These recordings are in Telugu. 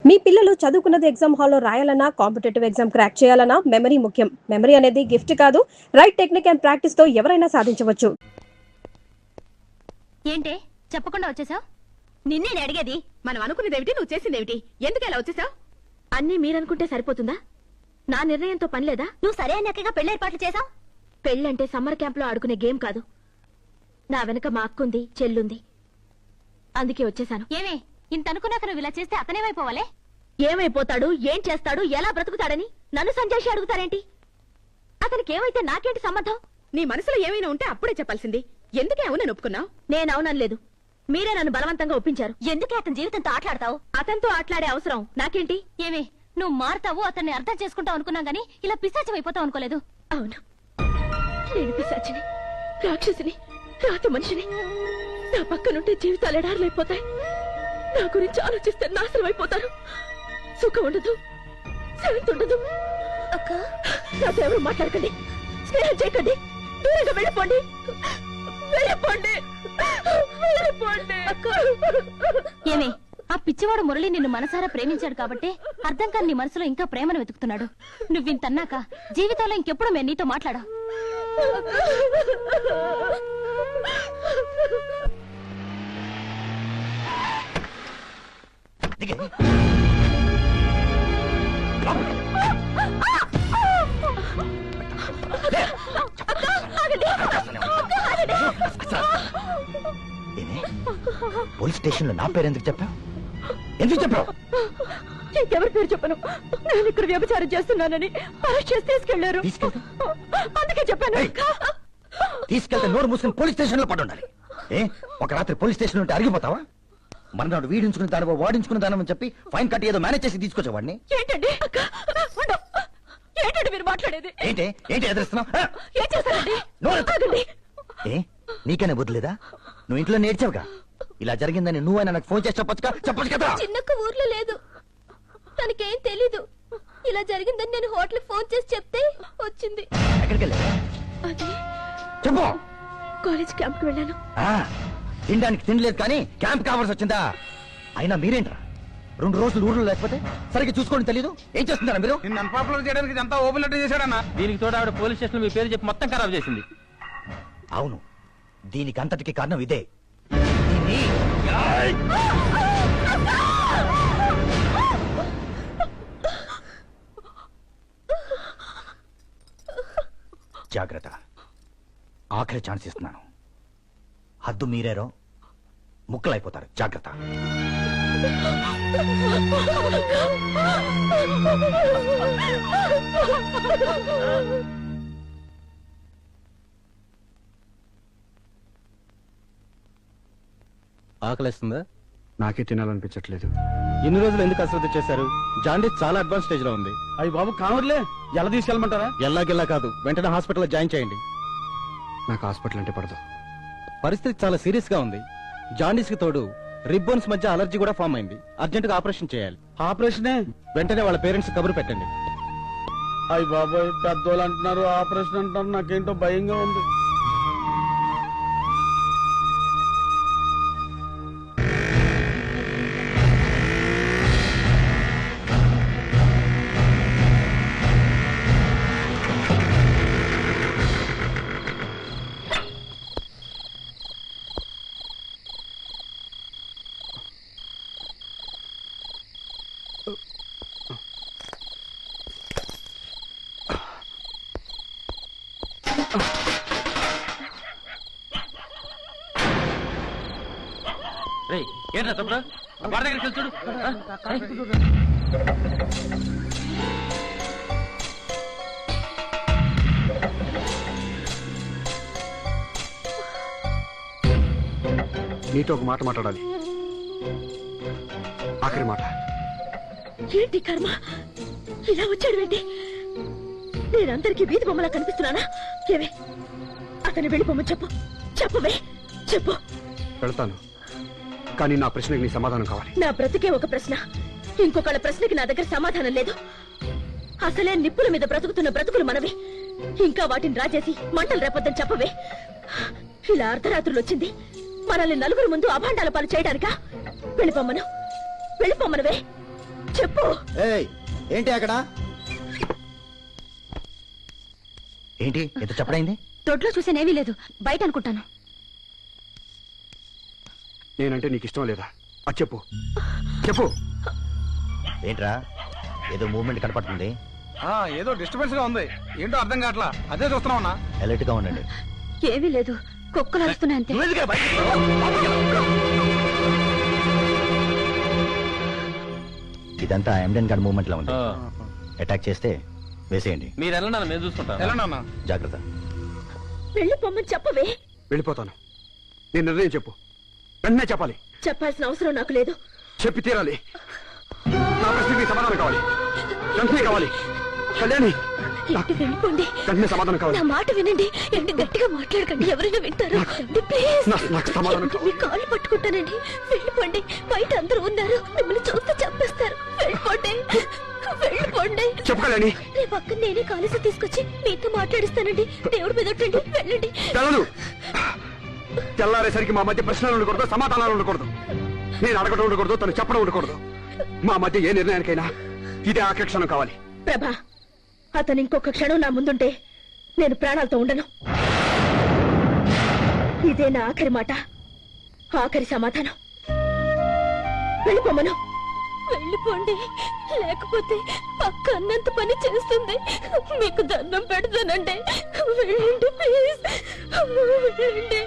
మీ పిల్లలు చదువుకున్నది ఎగ్జామ్ హాల్లో రాయాలన్నా కాంపిటేటివ్ ఎగ్జామ్ క్రాక్ చేయాలన్నా మెమరీ ముఖ్యం. మెమరీ అనేది గిఫ్ట్ కాదు, రైట్ టెక్నిక్ అండ్ ప్రాక్టీస్ తో ఎవరైనా సాధించవచ్చు. ఏంటే చెప్పకుండా వచ్చేసావు? నిన్నే అడిగేది. మనం అనుకునేదేమిటి, నువ్వు చేసిందేమిటి? ఎందుకు ఇలా వచ్చేసావు? అన్నీ మీరనుకుంటే సరిపోతుందా? నా నిర్ణయంతో పని లేదా? నువ్వు సరే అన్నట్టుగా పెళ్లి ఏర్పాట్లు చేసావు. పెళ్ళంటే సమ్మర్ క్యాంప్ లో ఆడుకునే గేమ్ కాదు. నా వెనక మా అక్కుంది, చెల్లుంది, అందుకే వచ్చేసాను. ఏమే ఇంత అనుకున్నాక నువ్వు ఇలా చేస్తే అతనేమైపోవాలే? ఏమైపోతాడు, ఏం చేస్తాడు, ఎలా బ్రతుకుతాడని నన్ను సంజాయిషి అడుగుతారేంటి? అతనికి ఏమైతే నాకేంటి సంబంధం? నీ మనసులో ఏమైనా ఉంటే అప్పుడే చెప్పాల్సింది. ఎందుకే అవునని ఒప్పుకున్నావు? నేను అవునలేదు, మీరే నన్ను బలవంతంగా ఒప్పించారు. ఎందుకే అతని జీవితంతో ఆటలాడతావు? అతనితో ఆటలాడే అవసరం నాకేంటి? ఏమే నువ్వు మారుతావు, అతన్ని అర్థం చేసుకుంటావు అనుకున్నా గానీ ఇలా పిశాచం అయిపోతావు అనుకోలేదు. అవును, నేను పిశాచిని, రాక్షసిని, రాతి మనిషిని. నా పక్కనుంటే జీవితాలు ఎడారులైపోతాయి. నా గురించి ఆలోచిస్తే నాశనం అయిపోతారు. సుఖం ఉండదు, శాంతి ఉండదు. అక్క నాతో ఎవరు మాట్లాడకండి, స్నేహం చేయకండి, దూరంగా వెళ్ళిపోండి, వెళ్ళిపోండి, వెళ్ళిపోండి. ఏమే ఆ పిచ్చివాడు మురళి నిన్ను మనసారా ప్రేమించాడు కాబట్టి అర్థం కాని నీ మనసులో ఇంకా ప్రేమను వెతుకుతున్నాడు. నువ్వింతన్నాక జీవితంలో ఇంకెప్పుడు మేము నీతో మాట్లాడా. పోలీస్ స్టేషన్ లో నా పేరు ఎందుకు చెప్పావు? ఎందుకు చెప్పావు? ఎవరి పేరు చెప్పను, నేను ఇక్కడ వ్యభిచారం చేస్తున్నానని అరెస్ట్ చేసి తీసుకెళ్లారు. అందుకే చెప్పాను. తీసుకెళ్తే నోరు మూసుకుని పోలీస్ స్టేషన్ లో పడి ఉండాలి. ఒక రాత్రి పోలీస్ స్టేషన్ ఉంటే అరిగిపోతావా? మర్నాడు వీడించుకుని దానివో వాడించుకుని దానమని చెప్పి ఫైన్ కట్టి ఏదో మేనేజ్ చేసి తీసుకొచ్చేవాడిని. ఏంటండి ఏంటండి మీరు మాట్లాడేది? ఏంటి ఏంటి ఎదురుస్తున్నావు? ఏం చేశారండి? నీకనే బుద్ధులేదా? నువ్వు ఇంట్లో నేర్చావుగా. ఇలా జరిగిందని నువ్వైనా నాకు ఫోన్ చేసి చెప్పొచ్చు కదా. చిన్నక్క ఊర్లో లేదు, తనకేం తెలీదు. ఇలా జరిగిందని నేను హోటల్ ఫోన్ చేసి చెప్తే వచ్చింది. ఎక్కడికి వెళ్ళా? అది చెప్పు. కాలేజ్ క్యాంప్ కి వెళ్ళాను. తినడానికి తినలేదు కానీ క్యాంప్ కావాల్సి వచ్చిందా? అయినా మీరేంట్రా 2 రోజులు ఊర్లో లేకపోతే సరిగ్గా చూసుకోండి తెలీదు. ఏం చేస్తున్నారా మీరు? అన్పాపులర్ చేయడానికి ఇదంతా ఓపెన్ లెటర్ చేశాడన్నా. దీనికి తోడు ఆవిడ పోలీస్ స్టేషన్ మీ పేరు చెప్పి మొత్తం ఖరాబ్ చేసింది. అవును, దీనికి అంతటికి కారణం ఇదే. జాగ్రత్త, ఆఖరి ఛాన్స్ ఇస్తున్నాను. హద్దు మీరేరో ముక్కలైపోతారు. జాగ్రత్త. ఆకలిస్తుందా? నాకే తినాలనిపించట్లేదు. ఎన్ని రోజులు ఎందుకు అశ్రద్ధ చేశారు? జాండీస్ చాలా అడ్వాన్స్ స్టేజ్ లో ఉంది. అయ్యి బాబు కావర్లే, ఎలా తీసుకెళ్ళమంటారా? ఎల్లాగెల్లా కాదు, వెంటనే హాస్పిటల్లో జాయిన్ చేయండి. నాకు హాస్పిటల్ అంటే పడదు. పరిస్థితి చాలా సీరియస్ గా ఉంది. జాండీస్ కి తోడు రిబ్బన్స్ మధ్య అలర్జీ కూడా ఫామ్ అయింది. అర్జెంట్ గా ఆపరేషన్ చేయాలి. ఆపరేషనే? వెంటనే వాళ్ళ పేరెంట్స్ కబురు పెట్టండి. అయ్యి బాబోయ్, పెద్దోళ్ళు అంటున్నారు, ఆపరేషన్ అంటున్నారు. నాకేంటో భయంగా ఉంది. ఏంట్రా తమ్ముడు, వాడి దగ్గరికి వెళ్తాడు. నీతో ఒక మాట మాట్లాడాలి. ఆఖరి మాట. ఏంటి కర్మ, ఇలా వచ్చాడు ఏంటి? నేనందరికీ వీధి బొమ్మలా కనిపిస్తున్నానా? ఏవే అతను వెళ్ళిపోమని చెప్పు. చెప్పవే, చెప్పు. వెళ్తాను, కానీ నా ప్రశ్నకి నీ సమాధానం కావాలి. నా బ్రతికే ఒక ప్రశ్న, ఇంకొకళ్ళ ప్రశ్నకి నా దగ్గర సమాధానం లేదు. అసలే నిప్పుల మీద బ్రతుకుతున్న బ్రతుకులు మనవి. ఇంకా వాటిని రాజేసి మంటలు రేపొద్దని చెప్పవే. ఇలా అర్ధరాత్రులు వచ్చింది మనల్ని నలుగురు ముందు అభాండాల పాలు చేయడానికా? వెళ్ళిపోమ్మను, వెళ్ళిపోమ్మనువే. చెప్పు. ఏయ్ ఏంటి అక్కడ? ఏంటి ఎంత చెప్పడైంది? దొడ్లో చూసేనేమీ లేదు, బయట అనుకుంటాను. నేనంటే నీకు ఇష్టం లేదా? అది చెప్పు చెప్పు. ఏంట్రా ఏదో మూవ్మెంట్ కనపడుతుంది. ఏదో డిస్టర్బెన్స్ గా ఉంది, ఏంటో అర్థం కావట్లా. అదే చూస్తున్నావునా? అలర్ట్ గా ఉండండి. ఏమీ లేదు, కుక్కలు అరుస్తున్నాయి అంతే. ఇదంతా ఎండెన్ గార్డ్ మూవ్మెంట్ లో ఉంది. అటాక్ చేస్తే వేసేయండి. మీరు వెళ్ళండి, మేము చూసుకుంటాం. వెళ్ళండి. జాగ్రత్త. వెళ్ళిపోమ్మని చెప్పవే. వెళ్ళిపోతాను. నీ నిర్ణయం చెప్పు. వెంటనే చెప్పాలి. చెప్పాల్సిన అవసరం నాకు లేదు. చెప్పి తీరాలి. నా ప్రశ్నకి సమాధానం కావాలి. వెంటనే కావాలి. కళ్యాణి ఏంటి వెళ్ళిపోండి. వెంటనే సమాధానం కావాలి. నా మాట వినండి. ఏంటి గట్టిగా మాట్లాడకండి, ఎవరైనా వింటారు. ప్లీజ్ నాకు సమాధానం మీ కాళ్ళు పట్టుకుంటానండి. వెళ్ళిపోండి, బయట అందరూ ఉన్నారు, మిమ్మల్ని చూస్తే చంపేస్తారు. వెళ్ళిపోండి, వెళ్ళిపోండి. చెప్పు కళ్యాణి. రేపు పక్కన నేనే కాలేజీ తీసుకొచ్చి మీతో మాట్లాడిస్తానండి. దేవుడి మీద ఒట్టండి, వెళ్ళండి. తెలదు. తెల్లారేసరికి మా మధ్య ప్రశ్నలు ఉండకూడదు, సమాధానాలు ఉండకూడదు. నేను అడగడం ఉండకూడదు, తను చెప్పడం ఉండకూడదు. మా మధ్య ఏ నిర్ణయానికైనా ఇదే ఆఖరి క్షణం కావాలి. ప్రభా, అతను ఇంకొక క్షణం నా ముందుంటే నేను ప్రాణాలతో ఉండను. ఇదే నా ఆఖరి మాట, ఆఖరి సమాధానం. వెళ్ళిపోమను. వెళ్ళిపోండి, లేకపోతే అక్క అన్నంత పని చేస్తుంది. మీకు దండం పెడతానండి. వెళ్ళండి ప్లీజ్, వెళ్ళండి.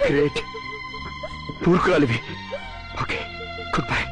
గ్రేట్. పూర్కురాలివి. Okay, good bye.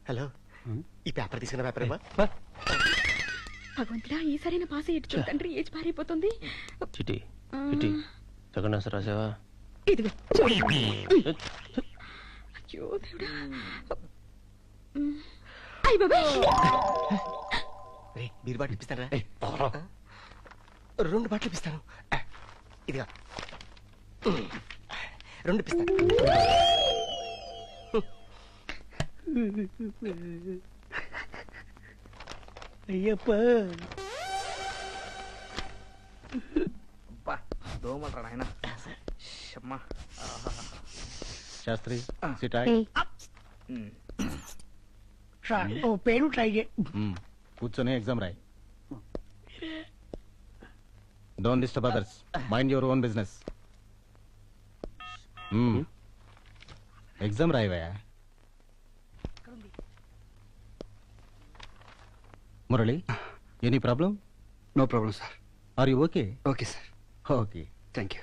హలో, ఈ పేపర్ తీసుకున్న పేపర్ ఏమా? భగవంతుడా, ఈసారైనా పాస్ అయ్యేట్టు చూడండి. ఏజ్ పారైపోతుంది. చిటి చిటి సెకండ్ ఆన్సర్ రాసావా? ఇదిగో చూడు. అయ్యో దేవుడా. అయ్య బాబాయ్. Beer bottle ఇప్పిస్తారా? 2 బాటిల్ ఇప్పిస్తాను. ఇదిగా 2 ఇప్పిస్తాను. అయ్యప్ప దోమలరా నాయన. శాస్త్రి ఓ పేరు ట్రై చేయి. కూర్చొని ఎగ్జామ్ రాయి. Don't disturb others, mind your own business. Exam రాయివయా. Murali, any problem? No problem sir. Are you okay? Okay sir. Okay, thank you.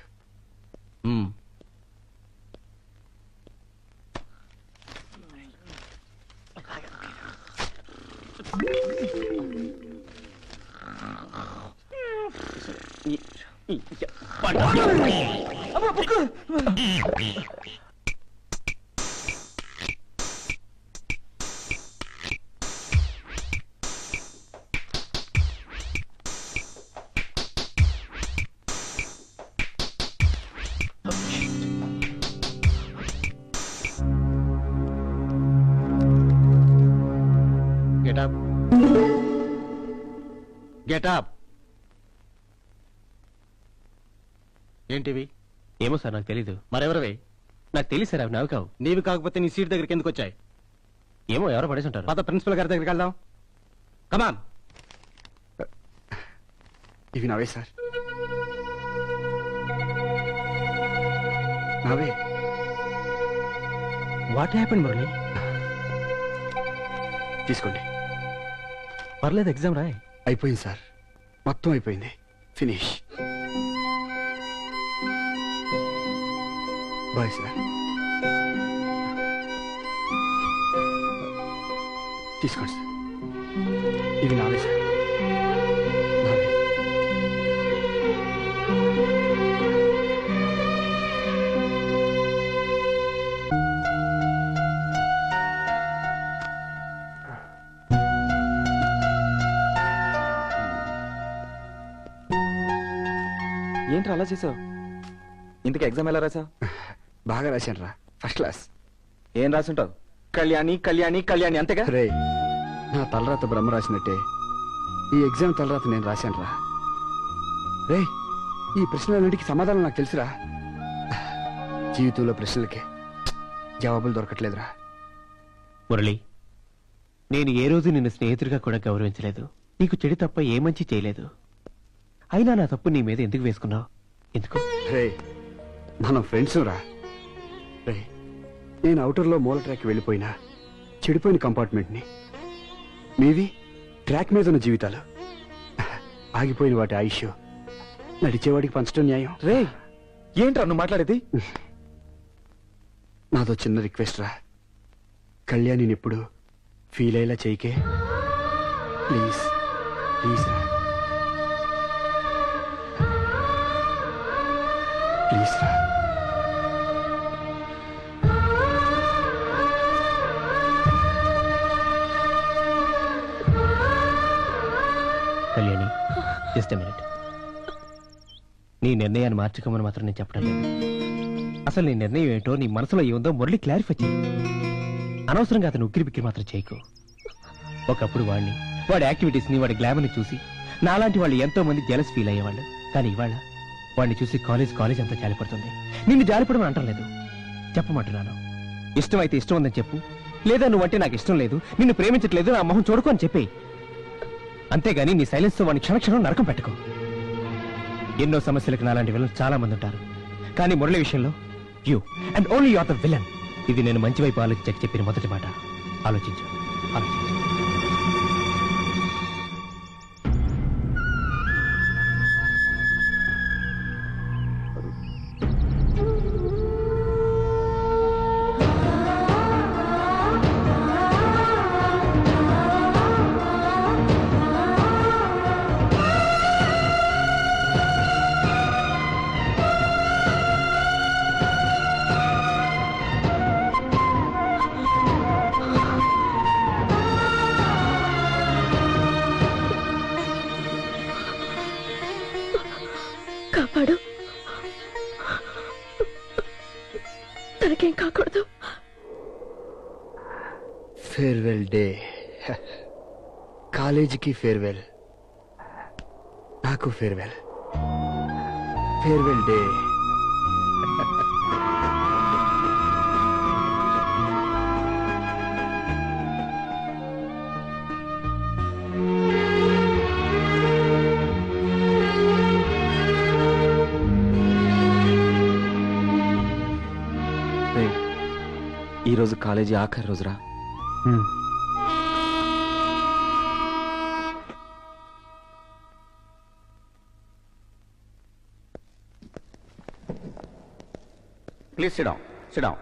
Get up. Get up. ఏంటివి? ఏమో సార్, నాకు తెలీదు. మరెవరివి? నాకు తెలియదు సార్, అవి నావి కావు. నీవి కాకపోతే నీ సీట్ దగ్గరికి ఎందుకు వచ్చాయి? ఏమో, ఎవరో పడేసి ఉంటారు. పాత ప్రిన్సిపల్ గారి దగ్గరికి వెళ్దాం. కమాన్. ఇవి నావే సార్, నావే. What happened Murali? తీసుకోండి. పర్లేదు, ఎగ్జామ్ రాయ్. అయిపోయింది సార్, మొత్తం అయిపోయింది. ఫినిష్. Bye sir. తీసుకోండి సార్, ఇవి నావే సార్, నావే. ఏంటి అలా చేసావు? ఇంతకు ఎగ్జామ్ ఎలా రాసావు? బాగా రాశాను రా, ఫస్ట్ క్లాస్. ఏం రాసుంటావు? కళ్యాణి కళ్యాణి కళ్యాణి అంతేగా? రే, నా తలరాత బ్రహ్మ రాసినట్టే ఈ ఎగ్జామ్ తలరాత నేను రాశాను రా. రే, ఈ ప్రశ్నలన్నిటికీ సమాధానం నాకు తెలుసురా. జీవితంలో ప్రశ్నలకే జవాబులు దొరకట్లేదురా. మురళి, నేను ఏ రోజు నిన్ను స్నేహితుడిగా కూడా గౌరవించలేదు. నీకు చెడు తప్ప ఏ మంచి చేయలేదు. అయినా నా తప్పు నీ మీద ఎందుకు వేసుకున్నావు? ఎందుకు? రే, మనం ఫ్రెండ్స్ రా. రే, నేను అవుటర్లో మూల ట్రాక్ వెళ్ళిపోయినా చెడిపోయిన కంపార్ట్మెంట్ని, మీవి ట్రాక్ మీద ఉన్న జీవితాలు, ఆగిపోయిన వాటి ఆయుష్ నడిచేవాడికి పంచడం న్యాయం. రే, ఏంట్రా నువ్వు మాట్లాడేది? నాదో చిన్న రిక్వెస్ట్ రా. కళ్యాణిని ఎప్పుడు ఫీల్ అయ్యేలా చేయకే ప్లీజ్. ప్లీజ్ రా, ప్లీజ్ రా. Kalyani, just a minute. నీ నిర్ణయాన్ని మార్చుకోమని మాత్రం నేను చెప్పడం లేదు. అసలు నీ నిర్ణయం ఏంటో, నీ మనసులో ఏముందో మురళి క్లారిఫై చేయి. అనవసరంగా అతను ఉక్కిరి బిక్కిరి మాత్రం చేయకు. ఒకప్పుడు వాడి యాక్టివిటీస్ ని, వాడి గ్లామర్ని చూసి నాలాంటి వాళ్ళు ఎంతో మంది జెలస్ ఫీల్ అయ్యేవాళ్ళు. కానీ ఇవాళ వాడిని చూసి కాలేజ్ అంతా జాలిపడుతుంది. నిన్ను జాలిపడమని అంటం లేదు, చెప్పమంటున్నాను. ఇష్టమైతే ఇష్టం ఉందని చెప్పు, లేదా నువ్వంటే నాకు ఇష్టం లేదు, నిన్ను ప్రేమించట్లేదు, నా మొహం చూడుకో అని చెప్పి. అంతేగాని నీ సైలెన్స్ తో వాడిని క్షణక్షణం నరకం పెట్టుకో. ఎన్నో సమస్యలకు నాలాంటి విలన్ చాలా మంది ఉంటారు. కానీ మురళి విషయంలో you and only you are the villain. ఇది నేను మంచి వైపు ఆలోచించక చెప్పిన మొదటి మాట. ఆలోచించు. కాపాడు, తనకేం కాకూడదు. Farewell day. కాలేజీకి ఫేర్వెల్, నాకు ఫేర్వెల్. Farewell day. ఈ రోజు కాలేజీ ఆఖరి రోజురా. Please sit down. Sit down.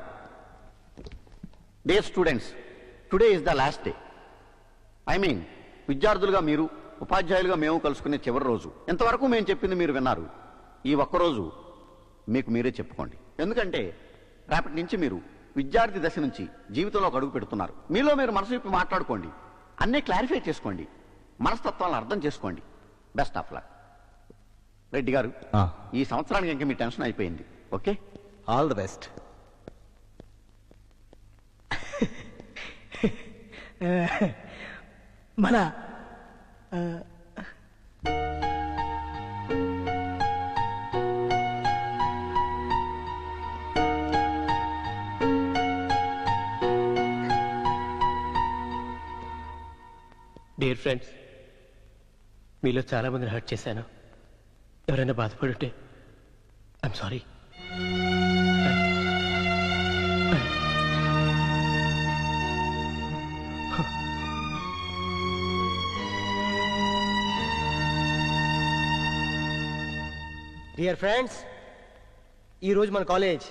Dear students, today is the last day. I mean, విద్యార్థులుగా మీరు, ఉపాధ్యాయులుగా మేము కలుసుకునే చివరి రోజు. ఎంతవరకు మేము చెప్పింది మీరు విన్నారు. ఈ ఒక్కరోజు మీకు మీరే చెప్పుకోండి. ఎందుకంటే రేపటి నుంచి మీరు విద్యార్థి దశ నుంచి జీవితంలో ఒక అడుగు పెడుతున్నారు. మీలో మీరు మనసు విప్పి మాట్లాడుకోండి, అన్నీ క్లారిఫై చేసుకోండి, మనస్తత్వాలను అర్థం చేసుకోండి. Best of luck. రెడ్డి గారు, ఈ సంవత్సరానికి ఇంకా మీ టెన్షన్ అయిపోయింది. Okay, all the best. మన డియర్ ఫ్రెండ్స్, మీలో చాలా మందిని హర్ట్ చేశాను. ఎవరైనా బాధపడుంటే ఐఎమ్ సారీ. డియర్ ఫ్రెండ్స్, ఈరోజు మన కాలేజ్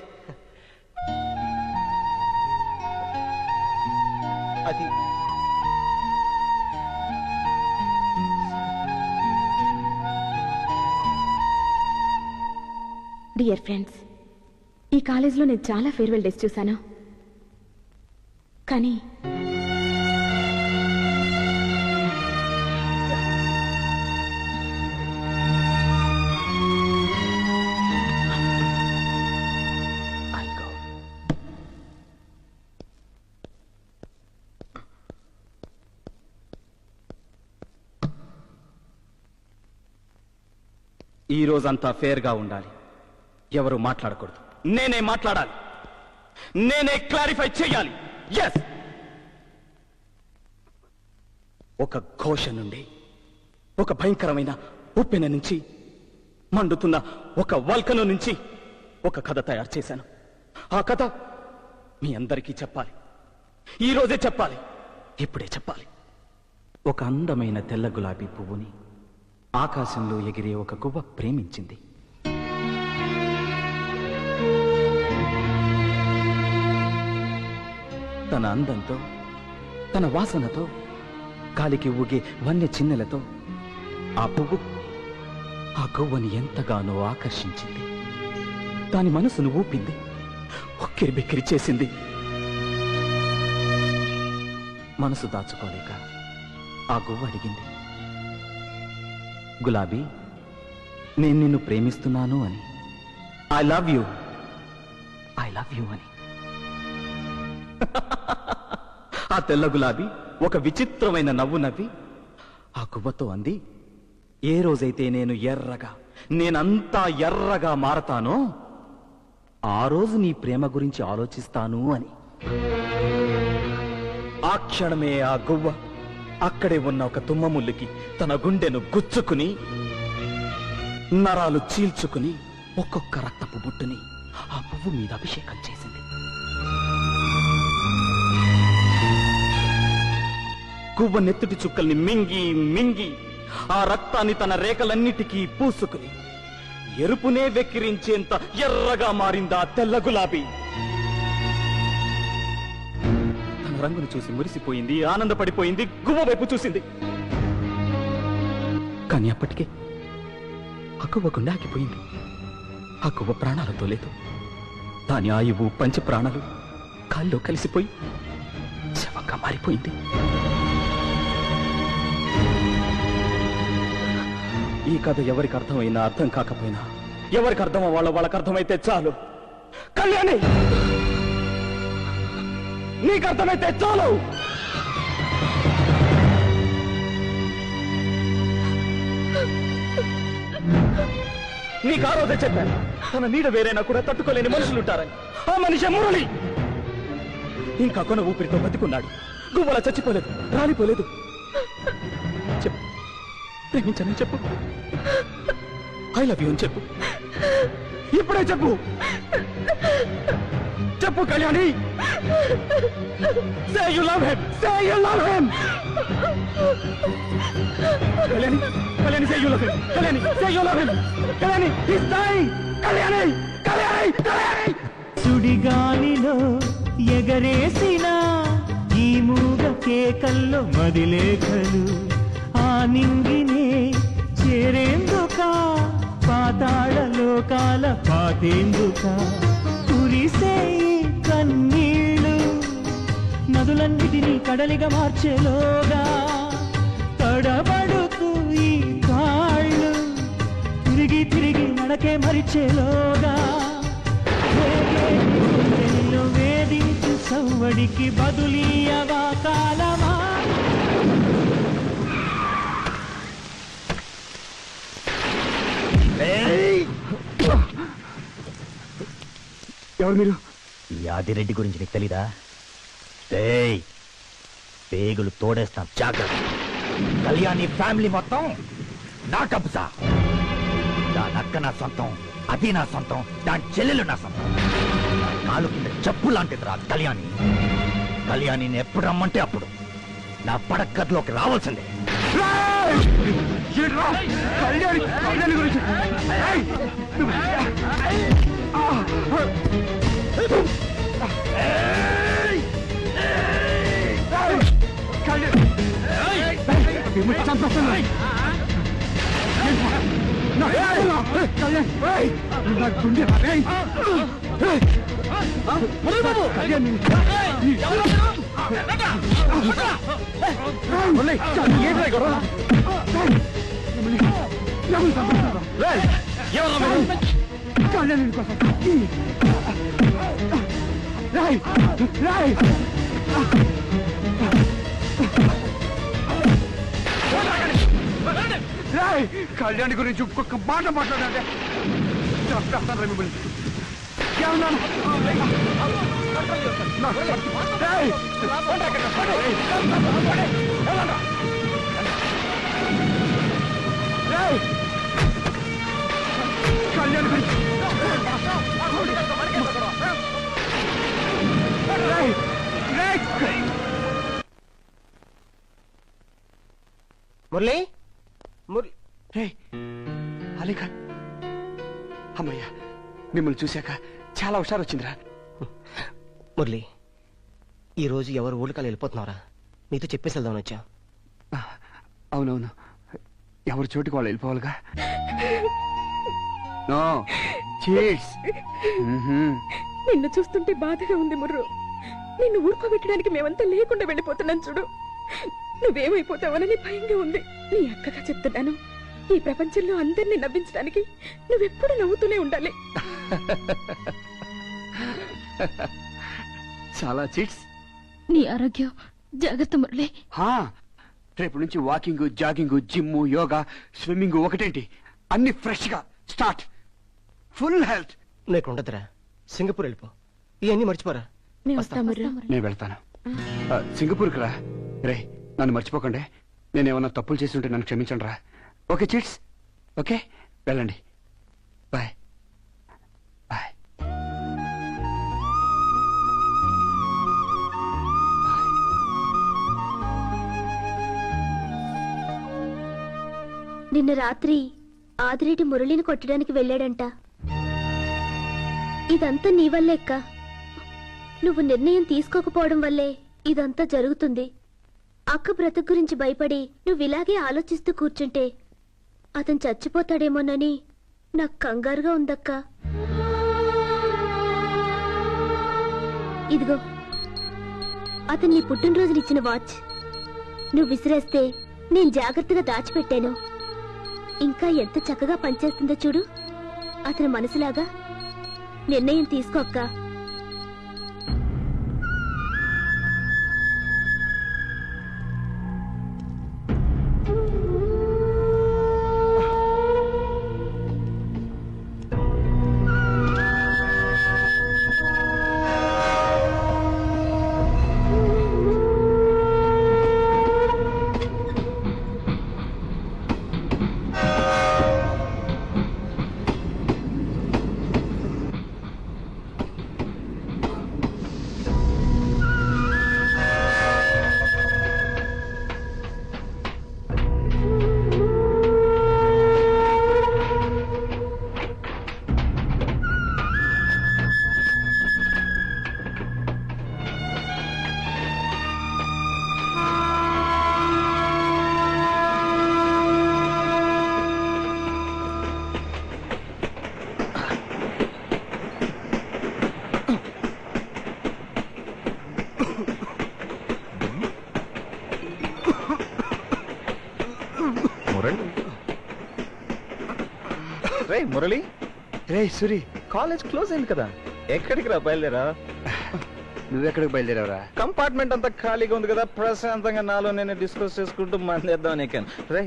అది డియర్ ఫ్రెండ్స్, ఈ కాలేజీలో నేను చాలా ఫేర్వెల్ డేస్ చూశాను. కానీ ఈ రోజంతా ఫేర్గా ఉండాలి. ఎవరు మాట్లాడకూడదు. నేనే మాట్లాడాలి. నేనే క్లారిఫై చేయాలి. ఎస్, ఒక ఘోష నుండి, ఒక భయంకరమైన ఉప్పెన నుంచి, మండుతున్న ఒక వల్కను నుంచి ఒక కథ తయారు చేశాను. ఆ కథ మీ అందరికీ చెప్పాలి. ఈ రోజే చెప్పాలి. ఇప్పుడే చెప్పాలి. ఒక అందమైన తెల్ల గులాబీ పువ్వుని ఆకాశంలో ఎగిరే ఒక గువ్వ ప్రేమించింది. తన అందంతో, తన వాసనతో, గాలికి ఊగే వన్య చిన్నెలతో ఆ పువ్వు ఆ గువ్వని ఎంతగానో ఆకర్షించింది. దాని మనసును ఊపింది, ఉక్కిరి బిక్కిరి చేసింది. మనసు దాచుకోలేక ఆ గువ్వ అడిగింది, గులాబీ, నేను నిన్ను ప్రేమిస్తున్నాను అని. ఐ లవ్ యూ అని. ఆ తెల్ల గులాబీ ఒక విచిత్రమైన నవ్వు నవ్వి ఆ గువ్వతో అంది, ఏ రోజైతే నేనంతా ఎర్రగా మారతానో ఆ రోజు నీ ప్రేమ గురించి ఆలోచిస్తాను అని. ఆ క్షణమే ఆ గువ్వ అక్కడే ఉన్న ఒక తుమ్మముల్లుకి తన గుండెను గుచ్చుకుని, నరాలు చీల్చుకుని ఒక్కొక్క రక్తపు బుట్టుని ఆ పువ్వు మీద అభిషేకం చేసింది. గువ్వ నెత్తుటి చుక్కల్ని మింగి మింగి ఆ రక్తాన్ని తన రేఖలన్నిటికీ పూసుకుని ఎరుపునే వెక్కిరించేంత ఎర్రగా మారిందా తెల్ల గులాబీ. తన రంగును చూసి మురిసిపోయింది, ఆనందపడిపోయింది, గువ్వ వైపు చూసింది. కానీ అప్పటికే ఆ గువ్వ గుండె ఆగిపోయింది. ఆ గువ్వ ప్రాణాలతో లేదు. దాని ఆయువు పంచ ప్రాణాలు కాల్లో కలిసిపోయి శవంగా మారిపోయింది. ఈ కథ ఎవరికి అర్థమైనా అర్థం కాకపోయినా, ఎవరికి అర్థం వాళ్ళకి అర్థమైతే చాలు. కళ్యాణి, నీకు అర్థమైతే చాలు. నీకు ఆ రోజే చెప్పాను, తన నీడ వేరైనా కూడా తట్టుకోలేని మనుషులుంటారని. ఆ మనిషి మురళి ఇంకా కొన ఊపిరితో బతికున్నాడు. గువ్వలా చచ్చిపోలేదు, రాలిపోలేదు. చెప్పు, ప్రేమించానని చెప్పు. ఐ లవ్ యూ అని చెప్పు. ఇప్పుడే చెప్పు. చెప్పు Kalyani. Say you love him. Say you love him. Kalyani, Kalyani, say you love him. Kalyani, say you love him. Kalyani, he's dying. Kalyani, Kalyani, Kalyani. సుడిగాలిలో ఎగరేసిన ఈ మూగ కేకల్లో మదిలేఖలు ఆ నింగినే చేరేందుక, పాతాళ లోకాల పాతేందుక, కురిసే కన్నీళ్ళు నదులన్నిటినీ కడలిగా మార్చేలోగా, తడబడుతూ ఈ కాళ్ళు తిరిగి తిరిగి నడకే మరిచేలోగా, వేధించు సవ్వడికి బదులీయవా కాలమా. ఎవరు మీరు? ఈ ఆదిరెడ్డి గురించి నీకు తెలీదా? పేగులు తోడేస్తాం, జాగ్రత్త. కళ్యాణి ఫ్యామిలీ మొత్తం నా కబ్జా. దాని అక్క నా సొంతం, అది నా సొంతం, దాని చెల్లెలు నా సొంతం. నాలుగు కింద చెప్పు లాంటిది రా కళ్యాణి. కళ్యాణిని ఎప్పుడు రమ్మంటే అప్పుడు నా పడక్కర్లోకి రావాల్సిందే. కళ్యాణి గురించి కళ్యాణి కోసం కళ్యాణి గురించి ఒక్కొక్క మాట మాట్లాడంటే చంపేస్తాను మిమ్మల్ని. ఏమన్నాను? కళ్యాణి గురించి మురళి అలీఖాన్, అమ్మయ్యా మిమ్మల్ని చూశాక చాలా హుషారు వచ్చిందిరా. మురళి, ఈ రోజు ఎవరు ఊళ్ళకాలు వెళ్ళిపోతున్నారా? నీతో చెప్పేసి వెళ్దామని వచ్చా. అవునవును, ఎవరి చోటికి వాళ్ళు వెళ్ళిపోవాలిగా. No cheats. నిన్ను చూస్తుంటే బాధగా ఉంది ముర్రు. నిన్ను ఊరుకోబెట్టడానికి మేమంతా లేకుండా వెళ్ళిపోతున్నాం చూడు. నువ్వేమైపోతావనని భయంగా ఉంది. నీ అక్కగా చెప్తున్నాను, ఈ ప్రపంచంలో అందరినీ నవ్వించడానికి నువ్వెప్పుడు నవ్వుతూనే ఉండాలి. చాలా చీట్స్. నీ ఆరోగ్యం జాగ్రత్త మురళి. రేపు నుంచి walking, jogging, gym, yoga, swimming ఒకటేంటి అన్ని ఫ్రెష్ గా స్టార్ట్. Full health. నీకు ఉండదురా, సింగపూర్ వెళ్ళిపో. ఇవన్నీ మర్చిపోరా. నేను వెళ్తాను. సింగపూర్కి రా. రే నన్ను మర్చిపోకండి. నేనేమన్నా తప్పులు చేసి ఉంటే నన్ను క్షమించండి రా. Okay cheats? ఓకే వెళ్ళండి. Bye bye. నిన్న రాత్రి ఆదిరెడ్డి మురళిని కొట్టడానికి వెళ్ళాడంట. ఇదంతా నీ వల్లే అక్క. నువ్వు నిర్ణయం తీసుకోకపోవడం వల్లే ఇదంతా జరుగుతుంది. అక్క బ్రతుకు గురించి భయపడి నువ్విలాగే ఆలోచిస్తూ కూర్చుంటే అతను చచ్చిపోతాడేమోనని నాకు కంగారుగా ఉందక్క. ఇదిగో అతను నీ పుట్టినరోజునిచ్చిన వాచ్. నువ్వు విసిరేస్తే నేను జాగ్రత్తగా దాచిపెట్టాను. ఇంకా ఎంత చక్కగా పనిచేస్తుందో చూడు. అతని మనసులాగా నిర్ణయం తీసుకో అక్క. మురళి, రే సూరి, కాలేజ్ క్లోజ్ అయింది కదా, ఎక్కడికి రా బయలుదేరా? నువ్వెక్కడికి బయలుదేరావురా? కంపార్ట్మెంట్ అంతా ఖాళీగా ఉంది కదా, ప్రశాంతంగా నాలో నేను డిస్కస్ చేసుకుంటూ మందేద్దాం నీకేను. రే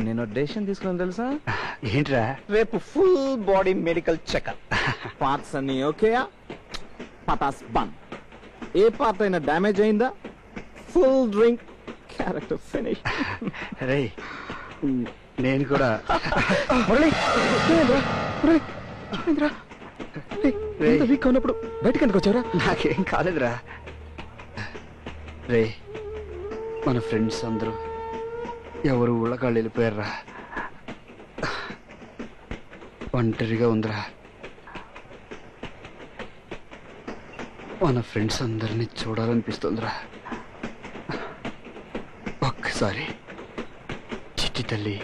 నేను డెసిషన్ తీసుకున్నాను తెలుసా? ఏంట్రా? రేపు full body medical checkup. Parts అన్ని ఓకేయా? పటాస్ బంద్. ఏ పార్ట్ అయినా డ్యామేజ్ అయిందా ఫుల్ డ్రింక్, క్యారెక్టర్ ఫినిష్. రే నేను కూడా. వీక్ ఉన్నప్పుడు బయటకు ఎందుకు వచ్చారా? నాకేం కాలేదురా. రే మన ఫ్రెండ్స్ అందరూ ఎవరు ఊళ్ళకాళ్ళు వెళ్ళిపోయారా. ఒంటరిగా ఉందిరా. మన ఫ్రెండ్స్ అందరినీ చూడాలనిపిస్తుందిరా. ఒక్కసారి చిట్టి తల్లి,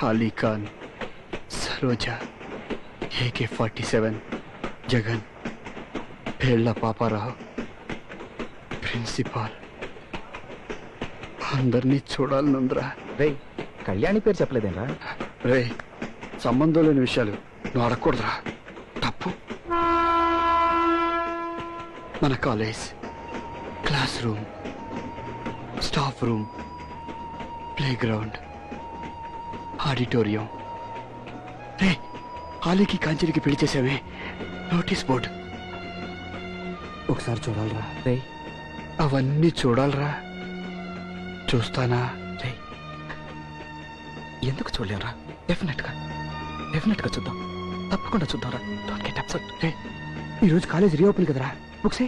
అలీఖాన్, సరోజ, AK-47, జగన్, పేళ్ల పాపారావు, ప్రిన్సిపాల్ అందరినీ చూడాలనుందిరా. రే కళ్యాణి పేరు చెప్పలేదేనా? రే సంబంధం లేని విషయాలు నువ్వు అడగకూడదురా, తప్పు. మన college, classroom, staff room, playground, auditorium. రే, ఆలీకి కాంచెలికి పెళ్లి చేసావే, నోటీస్ బోర్డు. ఒకసారి చూడాలరా రే, అవన్నీ చూడాలరా. చూస్తానా రే? ఎందుకు చూడలేరా? డెఫినెట్ గా చూద్దాం, తప్పకుండా చూద్దాం రా. Don't get upset. రే, ఈరోజు కాలేజ్ రీఓపెన్ కదరా, బుక్సే.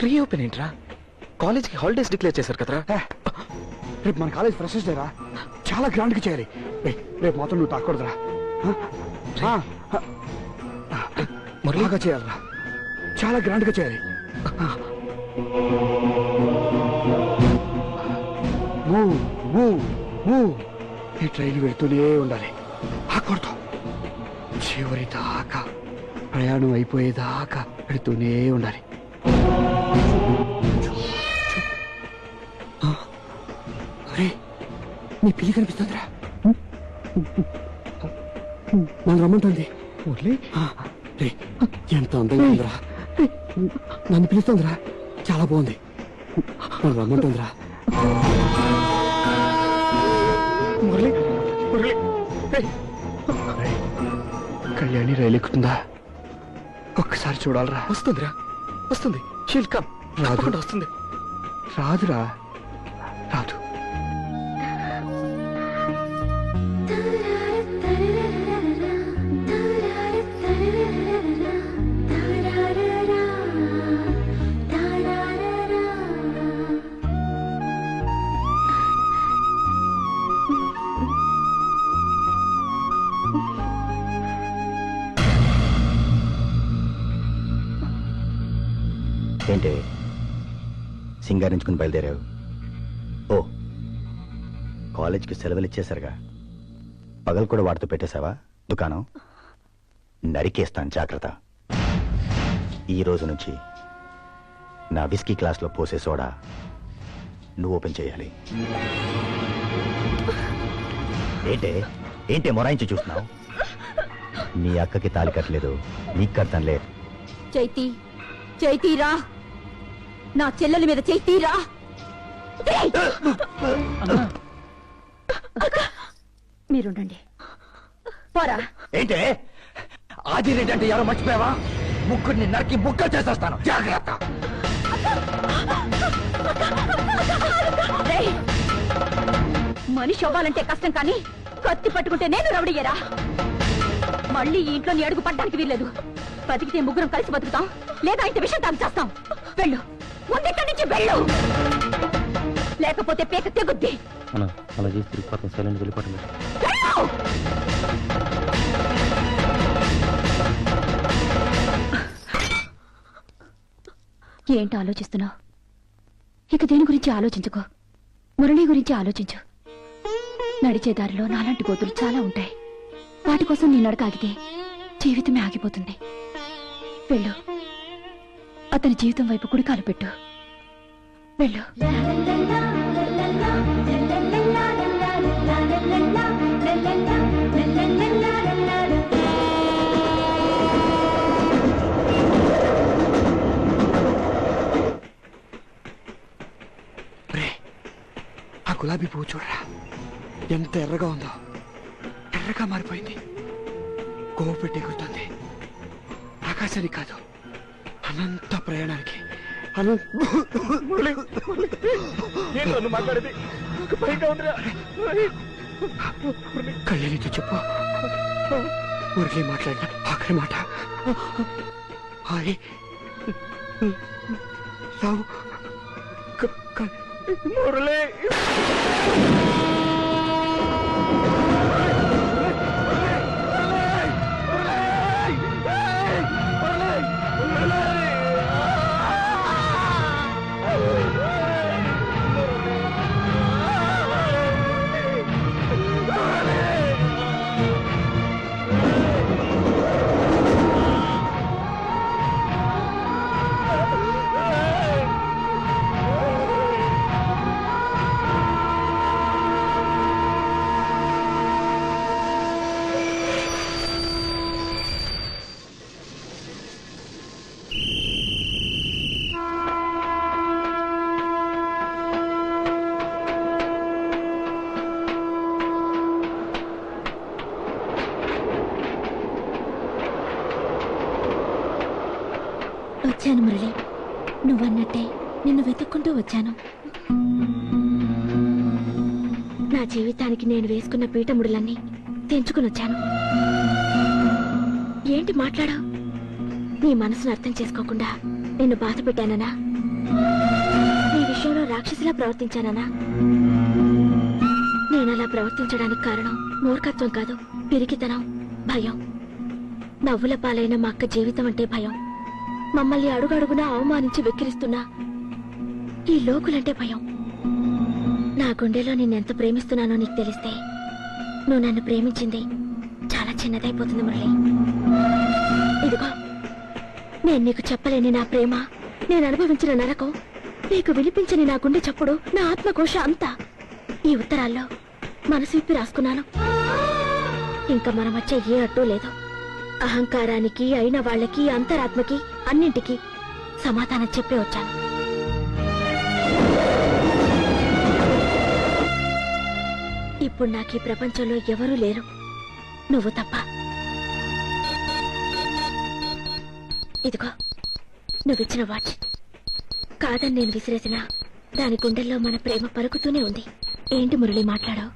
రీఓపెన్ ఏంట్రా? కాలేజ్కి హాలిడేస్ డిక్లేర్ చేశారు కదరా. రేపు మన కాలేజ్ ఫ్రెషర్స్ డే రా, చాలా గ్రాండ్ గా చేయాలి. రేపు మాత్రం నువ్వు తాకూడదురా, బాగా చేయాలరా, చాలా గ్రాండ్ గా చేయాలి. ఈ ట్రైన్ వెళ్తూనే ఉండాలి, ఆకూడదు. చివరి దాకా, ప్రయాణం అయిపోయేదాకా వెళుతూనే ఉండాలి. అరే, నీ పిల్లి కనిపిస్తుందిరా, నన్ను రమ్మంటుంది. ఎంత అందంగా ఉందిరా, నన్ను పిలుస్తుందిరా, చాలా బాగుంది, నన్ను రమ్మంటుందిరా. కళ్యాణి రైలు ఎక్కుతుందా? ఒక్కసారి చూడాలరా. వస్తుంది షీల్ కమ్. రాదు, వస్తుంది. రాదురా, రాదు. ఏంటి సింగారించుకుని బయలుదేరావు? ఓ, కాలేజీకి సెలవులు ఇచ్చేశారుగా, పగలు కూడా వాటితో పెట్టేశావా దుకాణం? నరికేస్తాను, జాగ్రత్త. ఈ రోజు నుంచి నా విస్కీ క్లాస్లో పోసే సోడా నువ్వు ఓపెన్ చేయాలి. ఏంటే మొరాయించి చూస్తున్నావు? నీ అక్కకి తాలి కట్టలేదు, నీకు కడతానులే. చైతీరా, నా చెల్లెల మీద చైతీరా. మీరుండండి, పోరా. ఏంటే ఆదిరెడ్డి అంటే ఎవరో మర్చిపోయావా? ముగ్గురిని నరికి ముక్కలు చేసేస్తాను, జాగ్రత్త. మనిషి అవ్వాలంటే కష్టం, కానీ కత్తి పట్టుకుంటే నేను రౌడయ్యరా. మళ్ళీ ఈ ఇంట్లో నీ అడుగు పడ్డానికి వీల్లేదు. బతికితే ముగ్గురం కలిసి బతుకుతాం, లేదా ఇంత విషయం తాను చేస్తాం. వెళ్ళు, ముందెక్కడి నుంచి వెళ్ళు, లేకపోతే పేక తెగుద్ది. అలా చేసి తిరిగిపోతాం, సైలెంట్ వెళ్ళిపోవటం. ఏంటి ఆలోచిస్తున్నావు? ఇక దేని గురించి ఆలోచించుకో, మురళి గురించి ఆలోచించు. నడిచే దారిలో నాలాంటి గోతులు చాలా ఉంటాయి. వాటి కోసం నీ నడక ఆగితే జీవితమే ఆగిపోతుంది. వెళ్ళు, అతని జీవితం వైపు కుడికాలు పెట్టు. వెళ్ళు. ఆ గులాబీ పువ్వు చూడరా, ఎంత ఎర్రగా ఉందో. ఎర్రగా మారిపోయింది, కోవ పెట్టి ఎగురుతుంది. ఆకాశానికి కాదు, అనంత ప్రయాణానికి. మాట్లాడేది కళ్యాణితో చెప్పు, మురళి మాట్లాడిన ఆఖరి మాట ఐ లవ్ మురళి. నువ్వన్నట్టే నిన్ను వెతుక్కుంటూ వచ్చాను. నా జీవితానికి నేను వేసుకున్న పీఠముడులన్నీ తెంచుకుని వచ్చాను. ఏంటి మాట్లాడావు? నీ మనసును అర్థం చేసుకోకుండా నిన్ను బాధ పెట్టాననా? నీ విషయంలో రాక్షసిలా ప్రవర్తించాననా? నేనలా ప్రవర్తించడానికి కారణం మూర్ఖత్వం కాదు, పిరికితనం, భయం. నవ్వుల పాలైన మా అక్క జీవితం అంటే భయం. మమ్మల్ని అడుగడుగునా అవమానించి వెక్కిరిస్తున్నా ఈ లోకులంటే భయం. నా గుండెలో నిన్నెంత ప్రేమిస్తున్నానో నీకు తెలిస్తే నువ్వు నన్ను ప్రేమించింది చాలా చిన్నదైపోతుంది మురళి. ఇదిగో, నేను నీకు చెప్పలేని నా ప్రేమ, నేను అనుభవించిన నరకం, నీకు వినిపించని నా గుండె చప్పుడు, నా ఆత్మకోశ అంతా ఈ ఉత్తరాల్లో మనసు విప్పి రాసుకున్నాను. ఇంకా మన మధ్య ఏ అడ్డు లేదు. అహంకారానికి, అయిన వాళ్ళకి, అంతరాత్మకి, అన్నింటికి సమాధానం చెప్పే వచ్చాను. ఇప్పుడు నాకు ఈ ప్రపంచంలో ఎవరూ లేరు, నువ్వు తప్ప. ఇదిగో, నువ్విచ్చిన వాచ్. కాదని నేను విసిరేసినా దాని గుండెల్లో మన ప్రేమ పలుకుతూనే ఉంది. ఏంటి మురళి మాట్లాడావు?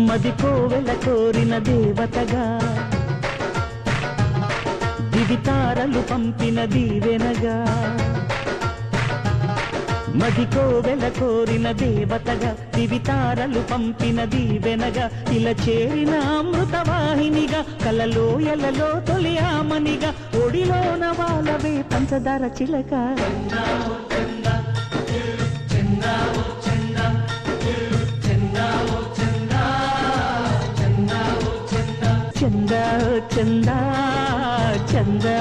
మది కోవెల కోరిన దేవతగా, దివితారలు పంపిన దీవెనగా. మది కోవెల కోరిన దేవతగా, దివితారలు పంపిన దీవెనగా. ఇలా చేరిన అమృతవాహినిగా, కలలో ఎలలో తొలి ఆమనిగా. ఒడిలోన వాళ్ళవే పంచదార చిలక. చందా చందా చందా